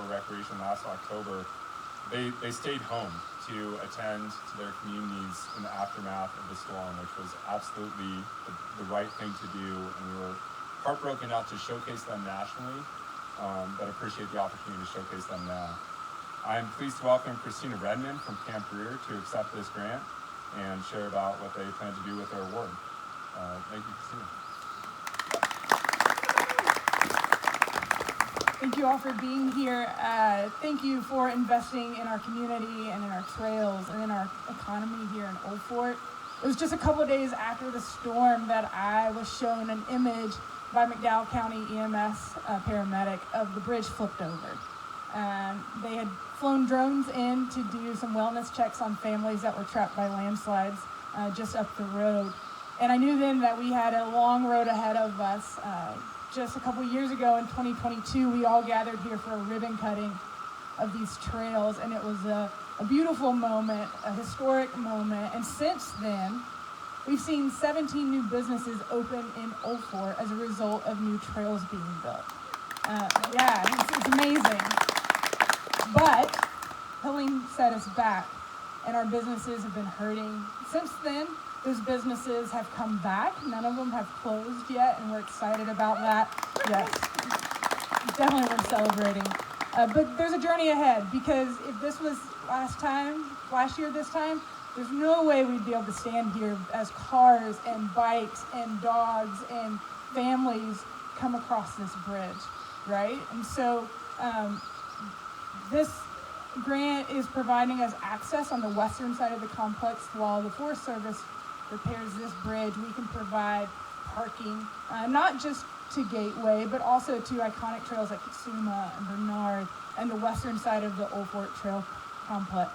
for recreation last October, they stayed home to attend to their communities in the aftermath of the storm, which was absolutely the right thing to do. And we were heartbroken not to showcase them nationally, but appreciate the opportunity to showcase them now. I'm pleased to welcome Christina Redman from Camp Grier to accept this grant and share about what they plan to do with their award. Thank you, Christina. Thank you all for being here. Thank you for investing in our community and in our trails and in our economy here in Old Fort. It was just a couple of days after the storm that I was shown an image by McDowell County EMS paramedic of the bridge flipped over. They had flown drones in to do some wellness checks on families that were trapped by landslides just up the road. And I knew then that we had a long road ahead of us. Just a couple years ago in 2022, we all gathered here for a ribbon cutting of these trails, and it was a beautiful moment, a historic moment. And since then, we've seen 17 new businesses open in Old Fort as a result of new trails being built. It's amazing. But Helene set us back, and our businesses have been hurting. Since then, those businesses have come back. None of them have closed yet, and we're excited about that. Yes, definitely we're celebrating. But there's a journey ahead, because if this was last year this time, there's no way we'd be able to stand here as cars and bikes and dogs and families come across this bridge, right? And so this grant is providing us access on the western side of the complex while the Forest Service repairs this bridge. We can provide parking, not just to Gateway, but also to iconic trails like Katsuma and Bernard and the western side of the Old Fort Trail complex.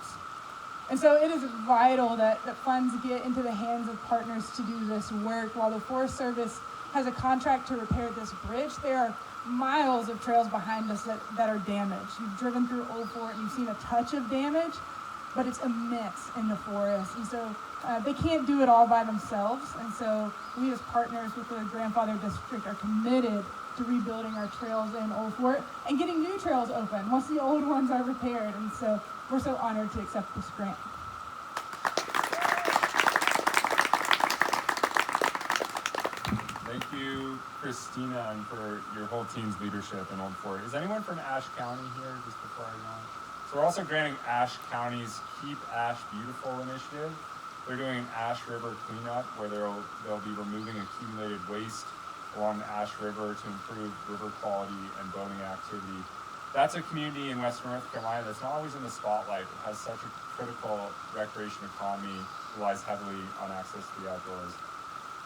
And so it is vital that funds get into the hands of partners to do this work. While the Forest Service has a contract to repair this bridge, there are miles of trails behind us that are damaged. You've driven through Old Fort and you've seen a touch of damage, but it's immense in the forest. And so they can't do it all by themselves. And so we as partners with the Grandfather District are committed to rebuilding our trails in Old Fort and getting new trails open once the old ones are repaired. And so we're so honored to accept this grant. Thank you, Christina, and for your whole team's leadership in Old Fort. Is anyone from Ashe County here, just before I go on? So we're also granting Ashe County's Keep Ashe Beautiful initiative. They're doing an Ashe River cleanup where they'll be removing accumulated waste along the Ashe River to improve river quality and boating activity. That's a community in Western North Carolina that's not always in the spotlight, but has such a critical recreation economy, relies heavily on access to the outdoors.